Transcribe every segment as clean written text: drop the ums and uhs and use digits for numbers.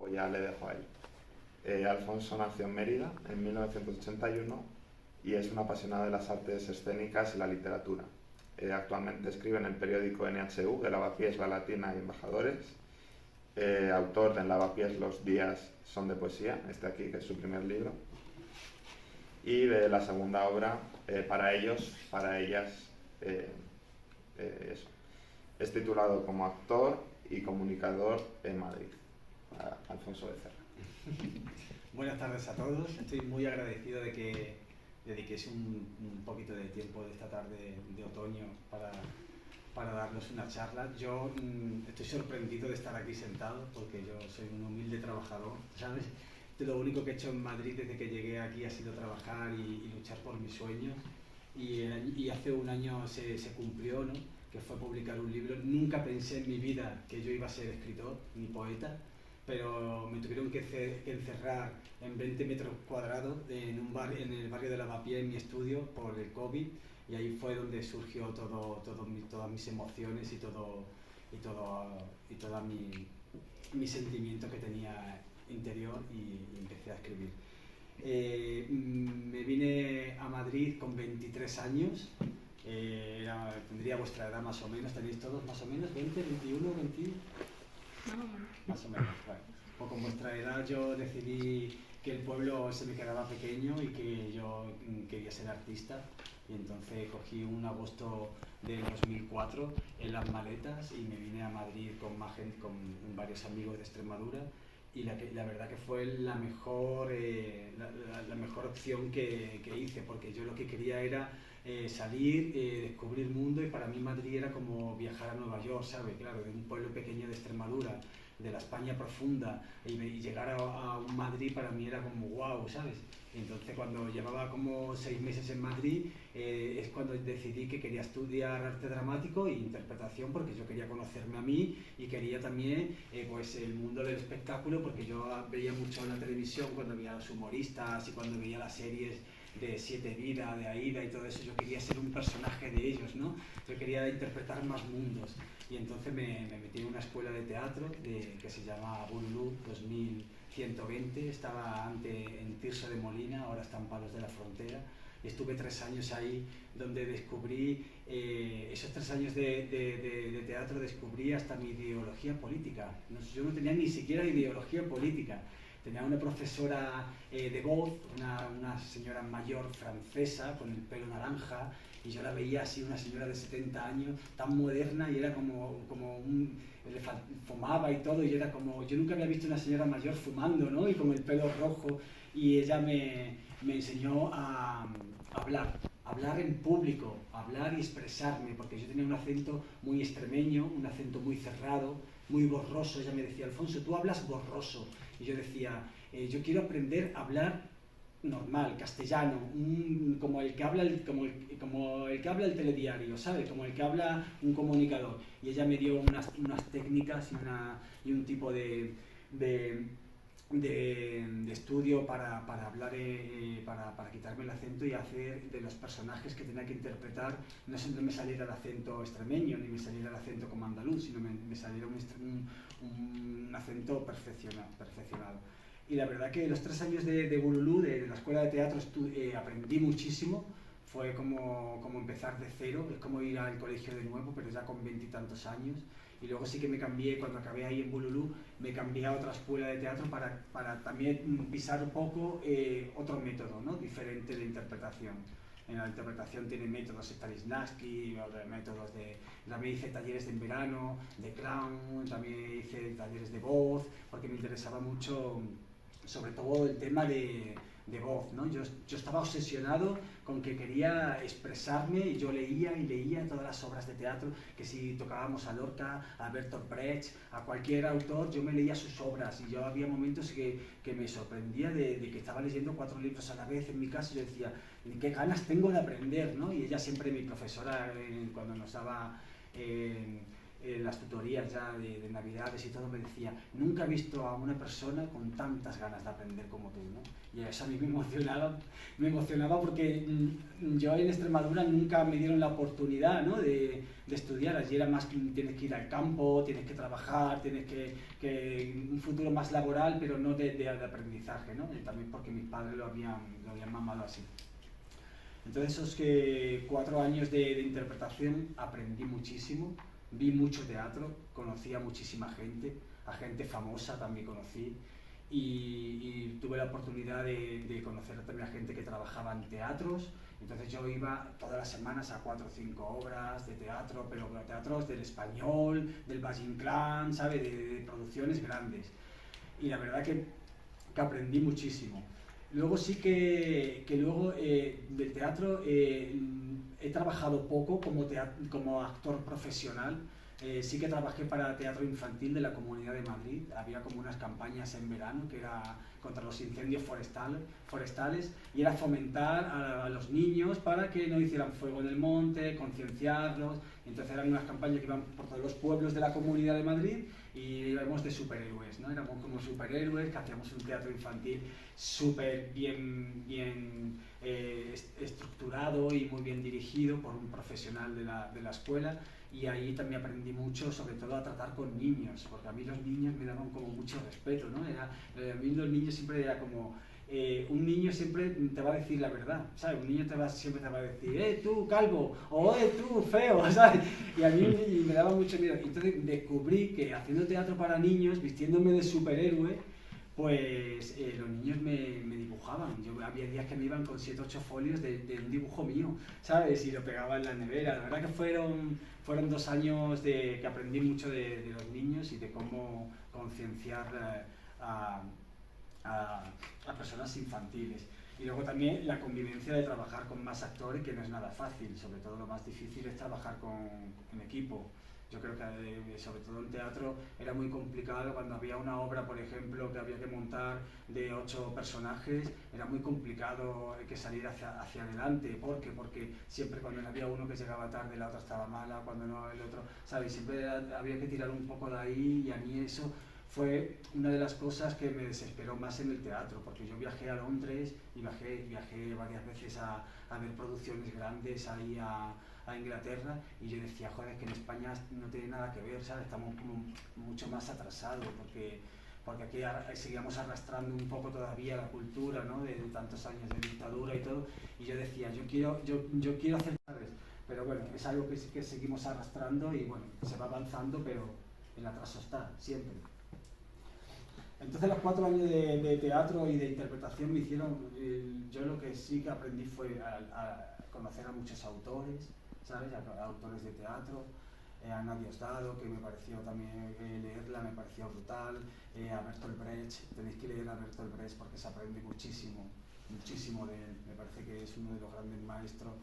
Ya le dejo ahí. Alfonso nació en Mérida en 1981 y es un apasionado de las artes escénicas y la literatura. Actualmente escribe en el periódico NHU de Lavapiés, La Latina y Embajadores. Autor de En Lavapiés Los días son de poesía, este aquí que es su primer libro. Y de la segunda obra, Para ellos, para ellas, eso. Es titulado como actor y comunicador en Madrid. Alfonso Becerra. Buenas tardes a todos. Estoy muy agradecido de que dediquéis un poquito de tiempo de esta tarde de otoño para darnos una charla. Yo estoy sorprendido de estar aquí sentado porque yo soy un humilde trabajador, ¿sabes? Lo único que he hecho en Madrid desde que llegué aquí ha sido trabajar y luchar por mis sueños. Y hace un año se cumplió, ¿no? Que fue publicar un libro. Nunca pensé en mi vida que yo iba a ser escritor ni poeta, pero me tuvieron que encerrar en 20 metros cuadrados en el barrio de Lavapiés, en mi estudio, por el COVID, y ahí fue donde surgió todas mis emociones y todos mis sentimientos que tenía interior y empecé a escribir. Me vine a Madrid con 23 años, tendría vuestra edad más o menos, tenéis todos más o menos, 20, 21, 20... Más o menos, bueno. Pues con vuestra edad yo decidí que el pueblo se me quedaba pequeño y que yo quería ser artista, y entonces cogí un agosto del 2004 en las maletas y me vine a Madrid con varios amigos de Extremadura, y la verdad que fue la mejor opción que hice, porque yo lo que quería era salir, descubrir el mundo, y para mí Madrid era como viajar a Nueva York, ¿sabes? Claro, de un pueblo pequeño de Extremadura, de la España profunda, y llegar a un Madrid para mí era como wow, ¿sabes? Entonces cuando llevaba como 6 meses en Madrid es cuando decidí que quería estudiar arte dramático e interpretación, porque yo quería conocerme a mí y quería también pues el mundo del espectáculo, porque yo veía mucho en la televisión cuando veía a los humoristas y cuando veía las series de Siete Vidas, de Aida y todo eso. Yo quería ser un personaje de ellos, ¿no? Yo quería interpretar más mundos, y entonces me metí en una escuela de teatro que se llama Bululú 2120, estaba antes en Tirso de Molina, ahora está en Palos de la Frontera, y estuve 3 años ahí donde descubrí, esos 3 años de teatro descubrí hasta mi ideología política. Yo no tenía ni siquiera ideología política. Tenía una profesora de voz, una señora mayor francesa con el pelo naranja, y yo la veía así, una señora de 70 años, tan moderna, y era fumaba y todo, y era como, yo nunca había visto una señora mayor fumando, ¿no? Y con el pelo rojo, y ella me enseñó a hablar en público, hablar y expresarme, porque yo tenía un acento muy extremeño, un acento muy cerrado, muy borroso. Ella me decía: Alfonso, tú hablas borroso. Y yo decía, yo quiero aprender a hablar normal, castellano, como el que habla el telediario, ¿sabes? Como el que habla un comunicador. Y ella me dio unas técnicas y un tipo de estudio para hablar, para quitarme el acento y hacer de los personajes que tenía que interpretar, no siempre me saliera el acento extremeño ni me saliera el acento como andaluz, sino me saliera un acento perfeccionado. Y la verdad que los 3 años de Bululú, de la escuela de teatro, aprendí muchísimo. Fue como empezar de cero, es como ir al colegio de nuevo, pero ya con 20 y tantos años. Y luego sí que me cambié, cuando acabé ahí en Bululú, me cambié a otra escuela de teatro para también pisar un poco otro método, ¿no? Diferente de interpretación. En la interpretación tiene métodos Stanislavski, métodos también hice talleres en verano, de clown, también hice talleres de voz, porque me interesaba mucho, sobre todo el tema de voz, ¿no? Yo estaba obsesionado con que quería expresarme, y yo leía y leía todas las obras de teatro, que si tocábamos a Lorca, a Bertolt Brecht, a cualquier autor, yo me leía sus obras, y yo había momentos que me sorprendía de que estaba leyendo 4 libros a la vez en mi casa, y yo decía, qué ganas tengo de aprender, ¿no? Y ella siempre, mi profesora, cuando nos daba las tutorías ya de Navidades y todo, me decía, nunca he visto a una persona con tantas ganas de aprender como tú, ¿no? Y eso a mí me emocionaba porque yo en Extremadura nunca me dieron la oportunidad, ¿no?, de estudiar. Allí era más que tienes que ir al campo, tienes que trabajar, tienes que un futuro más laboral, pero no de aprendizaje, ¿no? Y también porque mis padres lo habían mamado así. Entonces esos 4 años de interpretación aprendí muchísimo, vi mucho teatro, conocí a muchísima gente, a gente famosa también conocí, y tuve la oportunidad de conocer también a gente que trabajaba en teatros. Entonces yo iba todas las semanas a 4 o 5 obras de teatro, pero teatros del Español, del Valle Inclán, ¿sabes?, de producciones grandes. Y la verdad que aprendí muchísimo. Luego sí que luego del teatro he trabajado poco como actor profesional. Sí que trabajé para teatro infantil de la Comunidad de Madrid. Había como unas campañas en verano que era contra los incendios forestales, y era fomentar a los niños para que no hicieran fuego en el monte, concienciarlos. Entonces eran unas campañas que iban por todos los pueblos de la Comunidad de Madrid y íbamos de superhéroes, ¿no? Éramos como superhéroes que hacíamos un teatro infantil súper bien estructurado y muy bien dirigido por un profesional de la escuela. Y ahí también aprendí mucho, sobre todo a tratar con niños, porque a mí los niños me daban como mucho respeto, ¿no? A mí los niños siempre era como, un niño siempre te va a decir la verdad, ¿sabes? Un niño siempre te va a decir, tú calvo, o tú feo, ¿sabes? Y a mí me daba mucho miedo. Entonces descubrí que haciendo teatro para niños, vistiéndome de superhéroe, pues los niños me dibujaban. Yo había días que me iban con 7 o 8 folios de un dibujo mío, ¿sabes? Y lo pegaba en la nevera. La verdad que fueron 2 años que aprendí mucho de los niños y de cómo concienciar a personas infantiles. Y luego también la convivencia de trabajar con más actores, que no es nada fácil. Sobre todo lo más difícil es trabajar en equipo. Yo creo que sobre todo en teatro era muy complicado cuando había una obra, por ejemplo, que había que montar de 8 personajes, era muy complicado que salir hacia adelante. ¿Por qué? Porque siempre cuando había uno que llegaba tarde, la otra estaba mala, cuando no el otro, ¿sabes? Siempre había que tirar un poco de ahí, y a mí eso fue una de las cosas que me desesperó más en el teatro, porque yo viajé a Londres y viajé varias veces a ver producciones grandes ahí a Inglaterra, y yo decía, joder, que en España no tiene nada que ver, ¿sabes? Estamos como mucho más atrasados, porque aquí seguíamos arrastrando un poco todavía la cultura, ¿no?, de tantos años de dictadura y todo, y yo decía, yo quiero hacer, ¿sabes? Pero bueno, es algo que seguimos arrastrando y bueno, se va avanzando, pero el atraso está, siempre. Entonces los 4 años de teatro y de interpretación me hicieron, yo lo que sí que aprendí fue a conocer a muchos autores, ¿sabes? A autores de teatro, a Ana Diosdado, que me pareció también, leerla me pareció brutal, a Bertolt Brecht. Tenéis que leer a Bertolt Brecht porque se aprende muchísimo de él, me parece que es uno de los grandes maestros.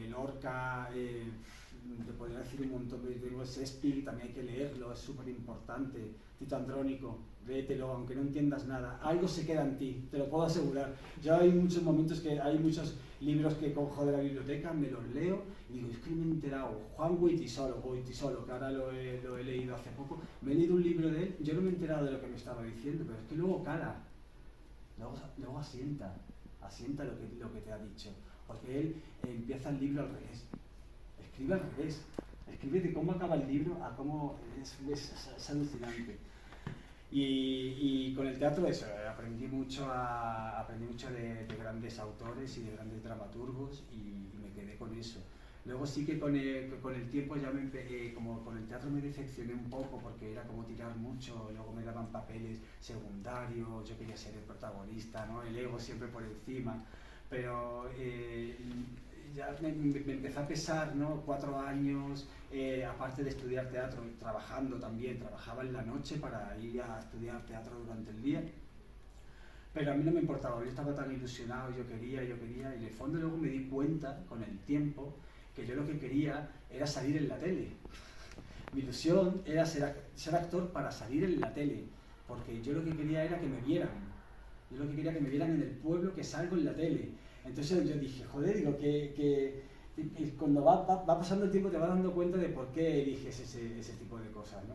Lorca, te podría decir un montón de Shakespeare, también hay que leerlo, es súper importante. Tito Andrónico, léetelo, aunque no entiendas nada, algo se queda en ti, te lo puedo asegurar. Yo hay muchos momentos que hay muchos libros que cojo de la biblioteca, me los leo y digo, es que me he enterado. Juan Goytisolo, que ahora lo he leído hace poco, me he leído un libro de él, yo no me he enterado de lo que me estaba diciendo, pero es que luego cala, luego asienta lo que te ha dicho, porque él empieza el libro al revés, escribe al revés, escribe de cómo acaba el libro a cómo es alucinante. Y con el teatro eso, aprendí mucho de grandes autores y de grandes dramaturgos, y me quedé con eso. Luego sí que con el tiempo ya como con el teatro me decepcioné un poco, porque era como tirar mucho, luego me daban papeles secundarios, yo quería ser el protagonista, ¿no? El ego siempre por encima, pero ya me empezó a pesar, ¿no? 4 años, aparte de estudiar teatro, trabajando también, trabajaba en la noche para ir a estudiar teatro durante el día, pero a mí no me importaba, yo estaba tan ilusionado, yo quería, y en el fondo luego me di cuenta con el tiempo que yo lo que quería era salir en la tele. Mi ilusión era ser actor para salir en la tele, porque yo lo que quería era que me vieran, yo lo que quería que me vieran en el pueblo, que salgo en la tele. Entonces yo dije, joder, digo, que Y cuando va pasando el tiempo te vas dando cuenta de por qué eliges ese tipo de cosas, ¿no?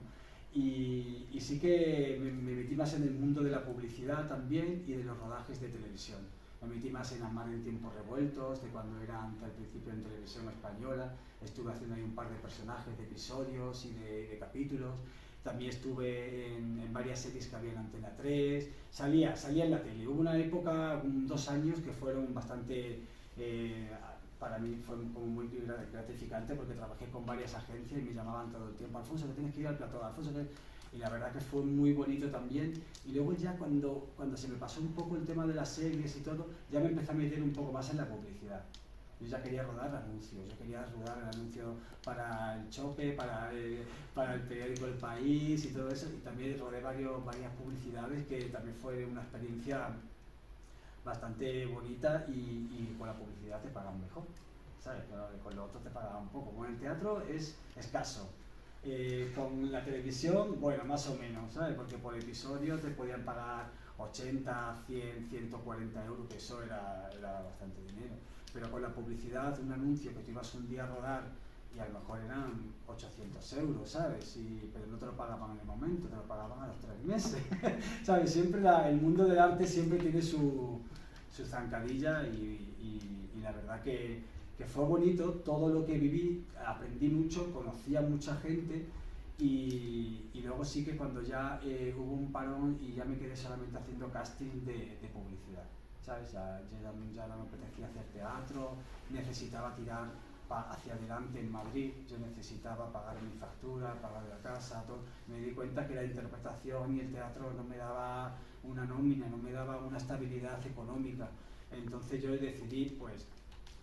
Y sí que me metí más en el mundo de la publicidad también y de los rodajes de televisión. Me metí más en Amar en tiempos revueltos, de cuando era al principio en televisión española. Estuve haciendo ahí un par de personajes, de episodios y de capítulos. También estuve en varias series que había en Antena 3. Salía en la tele. Hubo una época, 2 años, que fueron bastante... para mí fue como muy gratificante porque trabajé con varias agencias y me llamaban todo el tiempo: Alfonso, que tienes que ir al plató, Alfonso, que... Y la verdad que fue muy bonito también. Y luego ya cuando se me pasó un poco el tema de las series y todo, ya me empecé a meter un poco más en la publicidad. Yo ya quería rodar anuncios, yo quería rodar el anuncio para el Chope, para el periódico El País y todo eso. Y también rodé varias publicidades, que también fue una experiencia bastante bonita, y con la publicidad te pagan mejor, ¿sabes? Con lo otro te pagan un poco. Con el teatro es escaso. Con la televisión, bueno, más o menos, ¿sabes? Porque por episodio te podían pagar 80, 100, 140 euros, que eso era bastante dinero. Pero con la publicidad, un anuncio que tú ibas un día a rodar y a lo mejor eran 800 euros, ¿sabes? Pero no te lo pagaban en el momento, te lo pagaban a los 3 meses, ¿sabes? Siempre el mundo del arte siempre tiene su zancadilla, y la verdad que fue bonito todo lo que viví, aprendí mucho, conocí a mucha gente, y luego sí que cuando ya hubo un parón y ya me quedé solamente haciendo casting de publicidad, ¿sabes? Ya no me apetecía hacer teatro, necesitaba tirar hacia adelante en Madrid, yo necesitaba pagar mi factura, pagar la casa, todo. Me di cuenta que la interpretación y el teatro no me daba una nómina, no me daba una estabilidad económica. Entonces yo decidí pues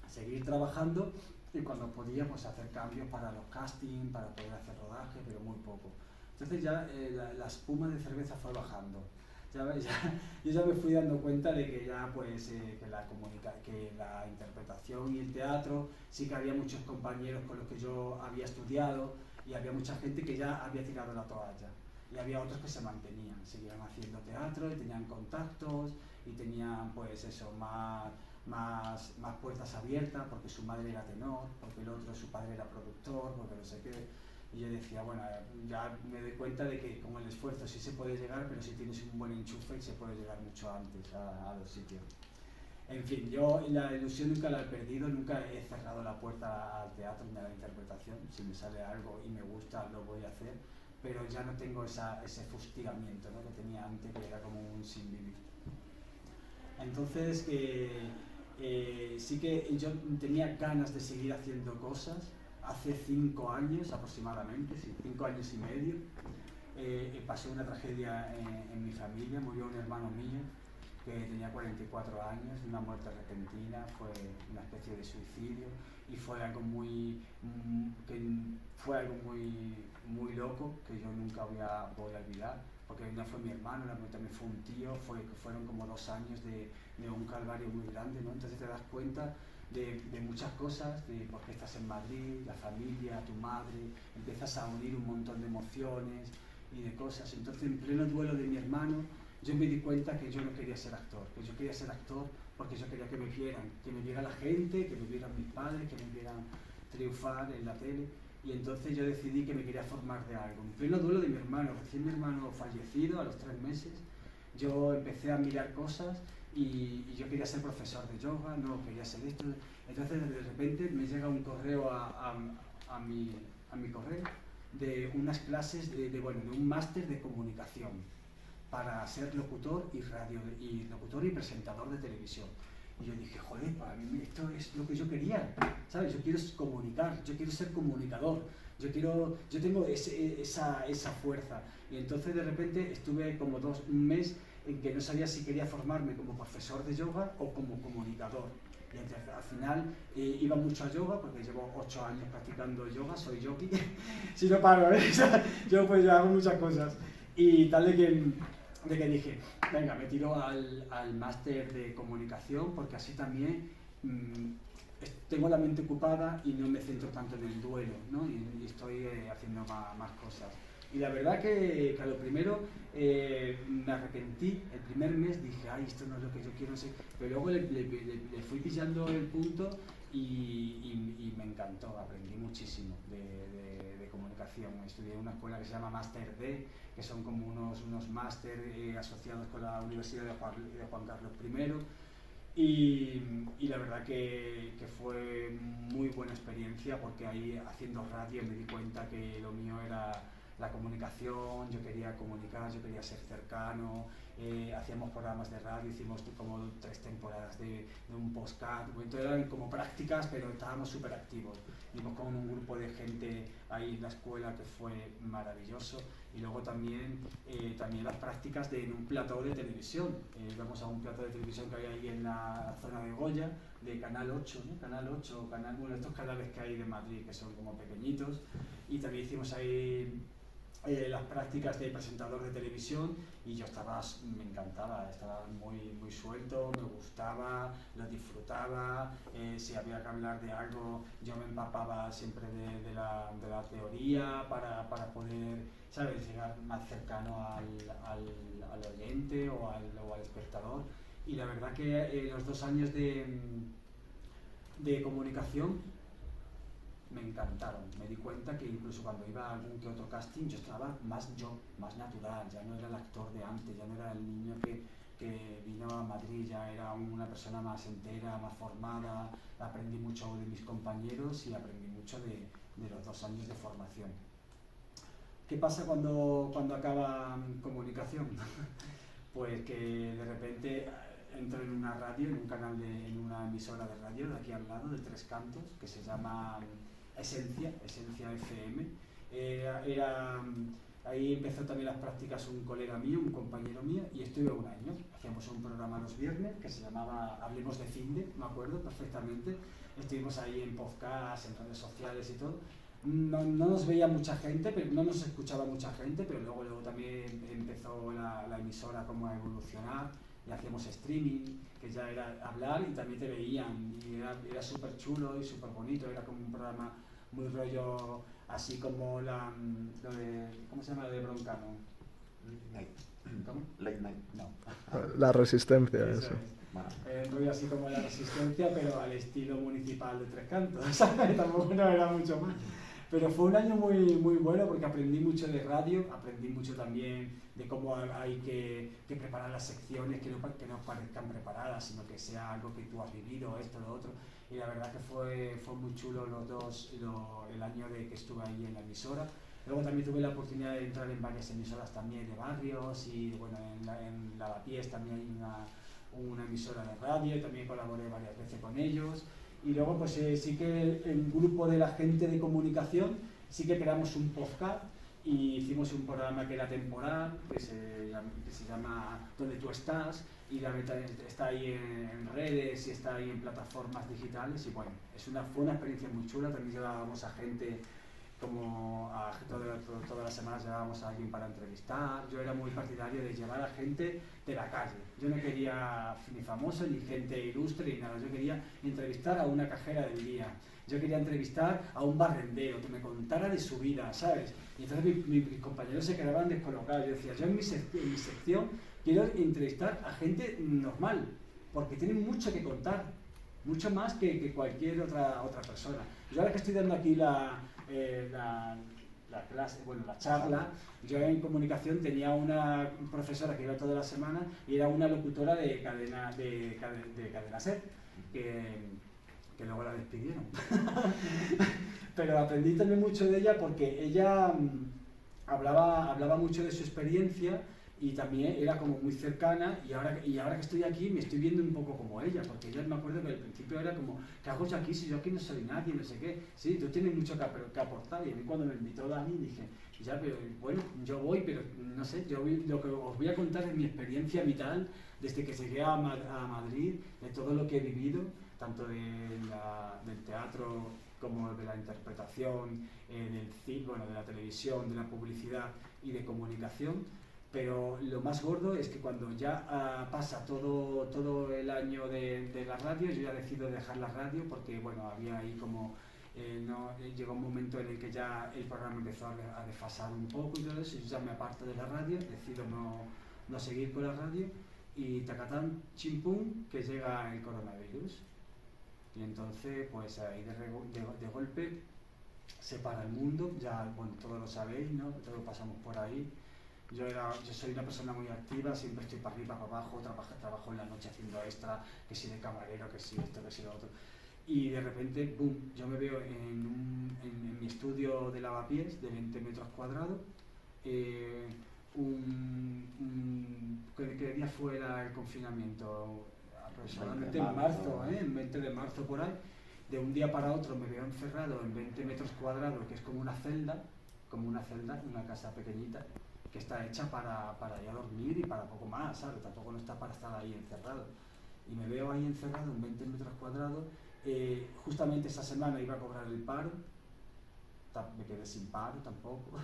seguir trabajando, y cuando podía pues hacer cambios para los castings, para poder hacer rodaje, pero muy poco. Entonces ya la espuma de cerveza fue bajando. Yo ya me fui dando cuenta de que ya pues que la interpretación y el teatro, sí que había muchos compañeros con los que yo había estudiado, y había mucha gente que ya había tirado la toalla, y había otros que se mantenían, seguían haciendo teatro y tenían contactos y tenían pues eso, más puertas abiertas, porque su madre era tenor, porque el otro, su padre era productor, porque no sé qué. Y yo decía, bueno, ya me doy cuenta de que con el esfuerzo sí se puede llegar, pero si tienes un buen enchufe se puede llegar mucho antes a los sitios. En fin, yo la ilusión nunca la he perdido, nunca he cerrado la puerta al teatro ni a la interpretación. Si me sale algo y me gusta, lo voy a hacer, pero ya no tengo ese fustigamiento, ¿no?, que tenía antes, que era como un sin vivir. Entonces, sí que yo tenía ganas de seguir haciendo cosas. Hace 5 años aproximadamente, 5 años y medio, pasó una tragedia en mi familia. Murió un hermano mío que tenía 44 años, una muerte repentina, fue una especie de suicidio, y fue algo muy loco, que yo nunca voy a olvidar, porque no fue mi hermano, también fue un tío, fueron como 2 años de un calvario muy grande, ¿no? Entonces te das cuenta de muchas cosas, de por qué estás en Madrid, la familia, tu madre, empiezas a unir un montón de emociones y de cosas. Entonces, en pleno duelo de mi hermano, yo me di cuenta que yo no quería ser actor, que yo quería ser actor porque yo quería que me viera la gente, que me vieran mis padres, que me vieran triunfar en la tele. Y entonces yo decidí que me quería formar de algo. En pleno duelo de mi hermano, recién mi hermano fallecido, a los 3 meses, yo empecé a mirar cosas, y yo quería ser profesor de yoga, no quería ser esto. Entonces de repente me llega un correo a mi correo de unas clases de un máster de comunicación para ser locutor y presentador de televisión. Y yo dije, joder, para mí esto es lo que yo quería, ¿sabes? Yo quiero comunicar, yo quiero ser comunicador, yo tengo esa fuerza. Y entonces de repente estuve como un mes en que no sabía si quería formarme como profesor de yoga o como comunicador. Y entonces, al final iba mucho a yoga, porque llevo 8 años practicando yoga, soy yogi. Si no paro, ¿eh? Yo pues hago muchas cosas. Y tal de que dije, venga, me tiro al máster de comunicación, porque así también tengo la mente ocupada y no me centro tanto en el duelo, ¿no? Y estoy haciendo más cosas. Y la verdad que a lo primero me arrepentí. El primer mes dije, ay, esto no es lo que yo quiero ser. Pero luego le fui pillando el punto, y me encantó, aprendí muchísimo de comunicación. Estudié en una escuela que se llama Máster D, que son como unos máster asociados con la Universidad de Juan Carlos I, y la verdad que fue muy buena experiencia, porque ahí haciendo radio me di cuenta que lo mío era la comunicación. Yo quería comunicar, yo quería ser cercano. Hacíamos programas de radio, hicimos como 3 temporadas de un podcast. Entonces eran como prácticas, pero estábamos súper activos. Vimos con un grupo de gente ahí en la escuela que fue maravilloso. Y luego también las prácticas en un plató de televisión. Vamos a un plató de televisión que hay ahí en la zona de Goya, de Canal 8, ¿no? Canal 8, bueno, estos canales que hay de Madrid, que son como pequeñitos. Y también hicimos ahí las prácticas de presentador de televisión, y yo me encantaba, estaba muy suelto, me gustaba, lo disfrutaba. Si había que hablar de algo, yo me empapaba siempre de la teoría para poder, ¿sabes?, llegar más cercano al oyente o al espectador. Y la verdad que los 2 años de comunicación me encantaron. Me di cuenta que incluso cuando iba a algún que otro casting, yo estaba más natural, ya no era el actor de antes, ya no era el niño que vino a Madrid, ya era una persona más entera, más formada. Aprendí mucho de mis compañeros y aprendí mucho de los 2 años de formación. ¿Qué pasa cuando acaba comunicación? Pues que de repente entro en una radio, en una emisora de radio de aquí al lado, de Tres Cantos, que se llama Esencia FM. Ahí empezó también las prácticas un colega mío, un compañero mío, y estuve 1 año. Hacíamos un programa los viernes que se llamaba Hablemos de Finde, me acuerdo perfectamente. Estuvimos ahí en podcast, en redes sociales y todo. No nos veía mucha gente, pero no nos escuchaba mucha gente, pero luego también empezó la emisora como a evolucionar, y hacíamos streaming, que ya era hablar y también te veían, y era súper chulo y súper bonito. Era como un programa muy rollo, así como lo de, ¿cómo se llama? Lo de Broncano. ¿Cómo? Late Night. No. La Resistencia, eso. Rollo así como La Resistencia, pero al estilo municipal de Tres Cantos, ¿sabes? Tampoco no era mucho más. Pero fue un año muy bueno, porque aprendí mucho de radio, aprendí mucho también de cómo hay que preparar las secciones, que no parezcan preparadas, sino que sea algo que tú has vivido, esto, lo otro. Y la verdad que fue muy chulo el año que estuve ahí en la emisora. Luego también tuve la oportunidad de entrar en varias emisoras también de barrios, y bueno, en Lavapiés también hay una emisora de radio, y también colaboré varias veces con ellos. Y luego pues sí que el grupo de la gente de comunicación sí que creamos un podcast, y hicimos un programa que era temporal, que se llama Donde tú estás, y está ahí en redes y está ahí en plataformas digitales. Y bueno, fue una experiencia muy chula. También llevábamos a gente, todas las semanas llevábamos a alguien para entrevistar. Yo era muy partidario de llevar a gente de la calle. Yo no quería ni famoso, ni gente ilustre, ni nada. Yo quería entrevistar a una cajera del día. Yo quería entrevistar a un barrendero que me contara de su vida, ¿sabes? Y entonces mis compañeros se quedaban descolocados. Yo decía, yo en mi sección quiero entrevistar a gente normal, porque tienen mucho que contar, mucho más que cualquier otra persona. Yo ahora que estoy dando aquí la clase, bueno, la charla, yo en comunicación tenía una profesora que iba toda la semana, y era una locutora de cadena SER, que luego la despidieron. Pero aprendí también mucho de ella, porque ella hablaba mucho de su experiencia, y también era como muy cercana, y ahora que estoy aquí me estoy viendo un poco como ella, porque ella, me acuerdo que al principio era como, ¿qué hago yo aquí si yo aquí no soy nadie, no sé qué? Sí, tú tienes mucho que aportar. Y a mí cuando me invitó Dani dije, ya, pero bueno, yo voy, pero no sé, lo que os voy a contar es mi experiencia vital desde que llegué a Madrid, de todo lo que he vivido, tanto del teatro como de la interpretación, de la televisión, de la publicidad y de comunicación. Pero lo más gordo es que cuando ya pasa todo el año de la radio, yo ya decido dejar la radio, porque bueno, había ahí como llegó un momento en el que ya el programa empezó a desfasar un poco y todo eso, y yo ya me aparto de la radio, decido no seguir con la radio, y tacatán, chimpum, que llega el coronavirus. Y entonces, pues ahí de golpe se para el mundo, ya, bueno, todos lo sabéis, ¿no? Todos pasamos por ahí. Yo soy una persona muy activa, siempre estoy para arriba, para abajo, trabajo en la noche haciendo extra, que si de camarero, que si esto, que si lo otro. Y de repente, boom, yo me veo en mi estudio de lavapiés de 20 metros cuadrados. ¿Qué día fue el confinamiento? Aproximadamente en marzo, en 20 de marzo por ahí. De un día para otro me veo encerrado en 20 metros cuadrados, que es como una celda, una casa pequeñita, que está hecha para ya dormir y para poco más, ¿sabes? Tampoco no está para estar ahí encerrado. Y me veo ahí encerrado en 20 metros cuadrados. Justamente esa semana iba a cobrar el paro, me quedé sin paro tampoco.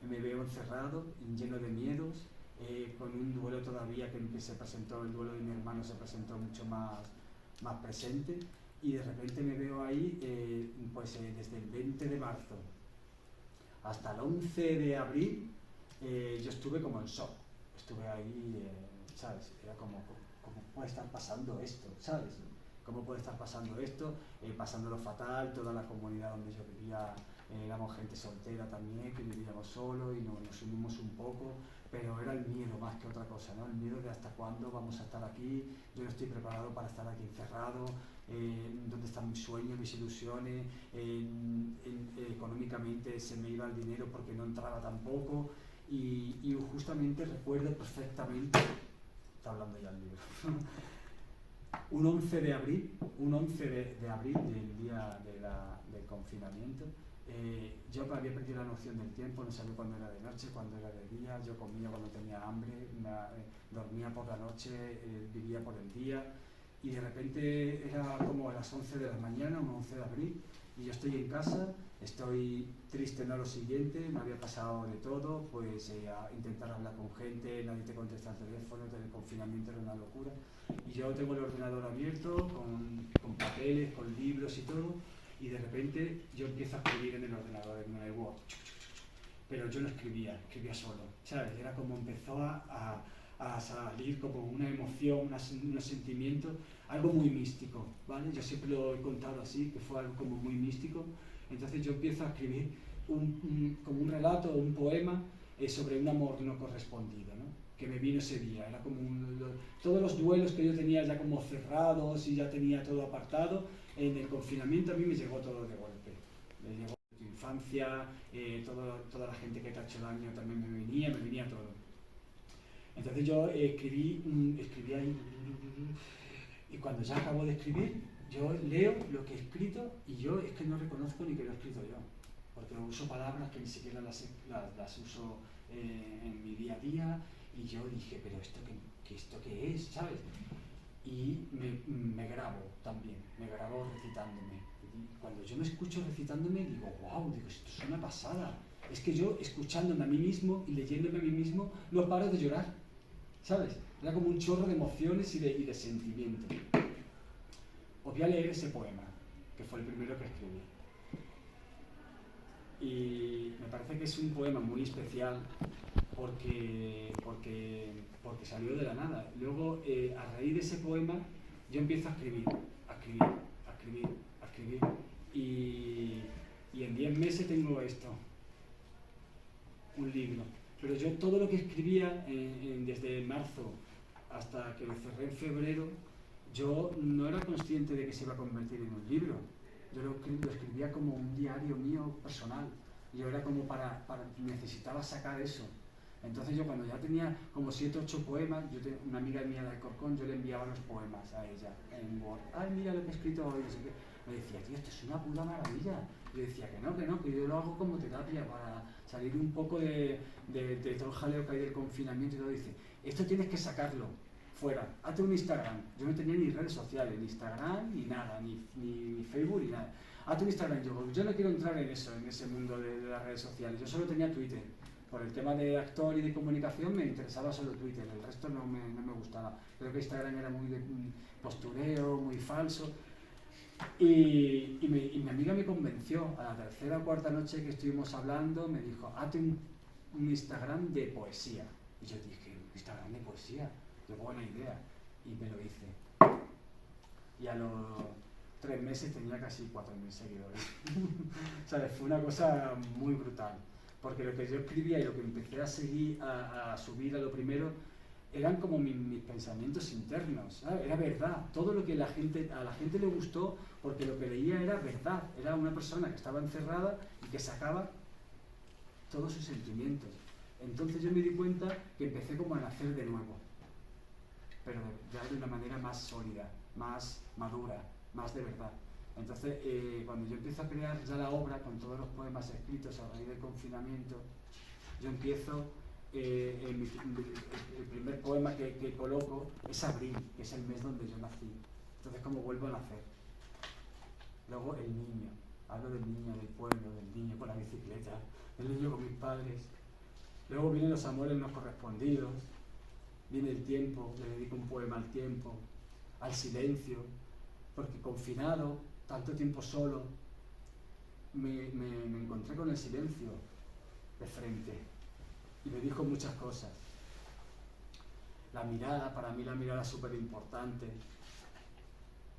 Me veo encerrado, lleno de miedos, con un duelo todavía que se presentó, el duelo de mi hermano se presentó mucho más presente. Y de repente me veo ahí, desde el 20 de marzo hasta el 11 de abril, yo estuve como en shock. Estuve ahí, ¿sabes? Era como, ¿cómo puede estar pasando esto? ¿Sabes? ¿Cómo puede estar pasando esto? Pasándolo fatal, toda la comunidad donde yo vivía, éramos gente soltera también, que vivíamos solos y nos unimos un poco, pero era el miedo más que otra cosa, ¿no? El miedo de hasta cuándo vamos a estar aquí, yo no estoy preparado para estar aquí encerrado, dónde están mis sueños, mis ilusiones, económicamente se me iba el dinero porque no entraba tampoco, y justamente recuerdo perfectamente, está hablando ya el libro, un 11 de abril del día del confinamiento. Yo había perdido la noción del tiempo, no sabía cuándo era de noche, cuándo era de día, yo comía cuando tenía hambre, dormía por la noche, vivía por el día, y de repente era como a las 11 de la mañana, un 11 de abril, y yo estoy en casa, estoy triste, no lo siguiente, me había pasado de todo, pues a intentar hablar con gente, nadie te contesta el teléfono, el confinamiento era una locura, y yo tengo el ordenador abierto, con papeles, con libros y todo, y de repente yo empiezo a escribir en el ordenador, en el Word, pero yo no escribía solo, ¿sabes? Era como empezó a salir como una emoción, un sentimiento, algo muy místico, ¿vale? Yo siempre lo he contado así, que fue algo como muy místico. Entonces yo empiezo a escribir como un relato o un poema sobre un amor no correspondido, ¿no? Que me vino ese día. Era como todos los duelos que yo tenía ya como cerrados y ya tenía todo apartado, en el confinamiento a mí me llegó todo de golpe. Me llegó tu infancia, toda la gente que te ha hecho daño también me venía todo. Entonces yo escribí ahí, y cuando ya acabo de escribir, yo leo lo que he escrito y yo es que no reconozco ni que lo he escrito yo, porque uso palabras que ni siquiera las uso en mi día a día, y yo dije, pero ¿esto qué es? ¿Sabes? Y me grabo también, me grabo recitándome. Y cuando yo me escucho recitándome, digo, wow, esto es una pasada. Es que yo, escuchándome a mí mismo y leyéndome a mí mismo, no paro de llorar, ¿sabes? Era como un chorro de emociones y de sentimientos. Os voy a leer ese poema, que fue el primero que escribí. Y me parece que es un poema muy especial porque salió de la nada. Luego, a raíz de ese poema, yo empiezo a escribir. Y en 10 meses tengo esto, un libro. Pero yo todo lo que escribía desde marzo hasta que lo cerré en febrero, yo no era consciente de que se iba a convertir en un libro. Yo lo escribía como un diario mío personal. Yo era como necesitaba sacar eso. Entonces yo cuando ya tenía como 7 o 8 poemas, una amiga mía de Alcorcón, yo le enviaba los poemas a ella en Word. Ay, mira lo que he escrito hoy, no sé qué. Me decía, tío, esto es una puta maravilla. Yo decía que no, que yo lo hago como terapia para salir un poco de todo el jaleo que hay del confinamiento y todo. Dice, esto tienes que sacarlo fuera, hazte un Instagram. Yo no tenía ni redes sociales, ni Instagram, ni nada, ni Facebook, ni nada. Hazte un Instagram. Yo no quiero entrar en eso, en ese mundo de las redes sociales. Yo solo tenía Twitter. Por el tema de actor y de comunicación me interesaba solo Twitter, el resto no me gustaba. Creo que Instagram era muy de postureo, muy falso. Y mi amiga me convenció, a la tercera o cuarta noche que estuvimos hablando, me dijo, hazte un Instagram de poesía. Y yo dije, ¿Instagram de poesía? Qué buena idea. Y me lo hice. Y 3 meses tenía casi 4.000 seguidores. ¿Sabes? Fue una cosa muy brutal, porque lo que yo escribía y lo que empecé a seguir, a subir a lo primero, eran como mis pensamientos internos, ¿sabes? Era verdad, todo lo que a la gente le gustó, porque lo que leía era verdad, era una persona que estaba encerrada y que sacaba todos sus sentimientos. Entonces yo me di cuenta que empecé como a nacer de nuevo, pero ya de una manera más sólida, más madura, más de verdad. Entonces, cuando yo empiezo a crear ya la obra con todos los poemas escritos a raíz del confinamiento, yo empiezo, el primer poema que coloco es abril, que es el mes donde yo nací. Entonces, como vuelvo a nacer. Luego el niño, hablo del niño, del pueblo, del niño con la bicicleta, del niño con mis padres. Luego vienen los amores no correspondidos, viene el tiempo, le dedico un poema al tiempo, al silencio, porque confinado, tanto tiempo solo, me encontré con el silencio de frente y me dijo muchas cosas. La mirada, para mí la mirada es súper importante.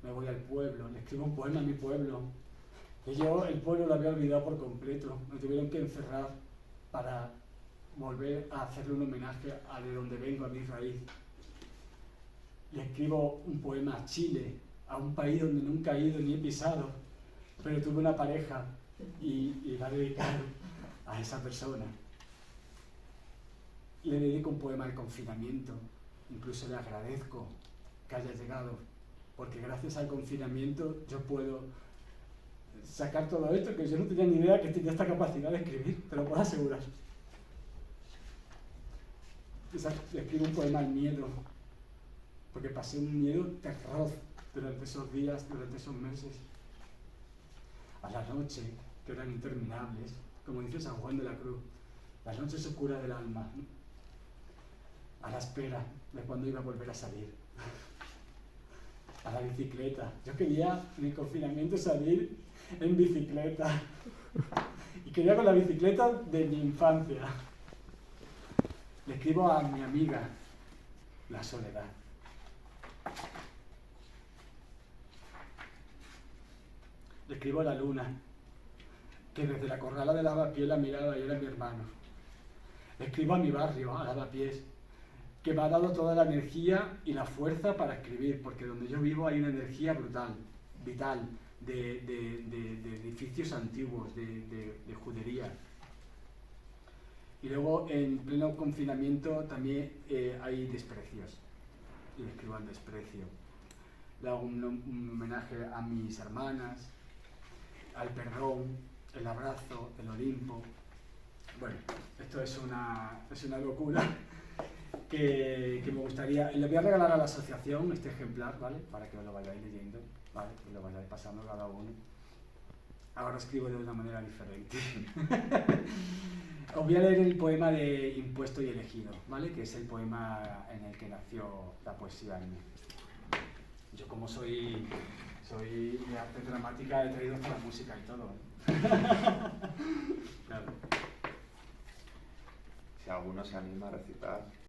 Me voy al pueblo, le escribo un poema a mi pueblo, que yo el pueblo lo había olvidado por completo, me tuvieron que encerrar para volver a hacerle un homenaje a de donde vengo, a mi raíz. Le escribo un poema a Chile, a un país donde nunca he ido ni he pisado, pero tuve una pareja y la dedicaron a esa persona. Le dedico un poema al confinamiento, incluso le agradezco que haya llegado, porque gracias al confinamiento yo puedo sacar todo esto, que yo no tenía ni idea que tenía esta capacidad de escribir, te lo puedo asegurar. Le escribo un poema al miedo, porque pasé un miedo terror durante esos días, durante esos meses. A la noche, que eran interminables, como dice San Juan de la Cruz, las noches oscuras del alma, a la espera de cuándo iba a volver a salir. A la bicicleta. Yo quería en el confinamiento salir en bicicleta. Y quería con la bicicleta de mi infancia. Le escribo a mi amiga, la soledad. Le escribo a la luna, que desde la corrala de Lavapiés la miraba y era mi hermano. Le escribo a mi barrio, a Lavapiés, que me ha dado toda la energía y la fuerza para escribir, porque donde yo vivo hay una energía brutal, vital, de edificios antiguos, de judería. Y luego, en pleno confinamiento, también hay desprecios. Y le escribo al desprecio. Le hago un homenaje a mis hermanas, al perdón, el abrazo, el Olimpo. Bueno, esto es una locura que me gustaría... Le voy a regalar a la asociación este ejemplar, ¿vale? Para que os lo vayáis leyendo, ¿vale? Que lo vayáis pasando cada uno. Ahora escribo de una manera diferente. Os voy a leer el poema de Impuesto y Elegido, ¿vale? Que es el poema en el que nació la poesía en mí. Yo, como soy de arte dramática, he traído hasta la música y todo, ¿eh? Claro. Si alguno se anima a recitar.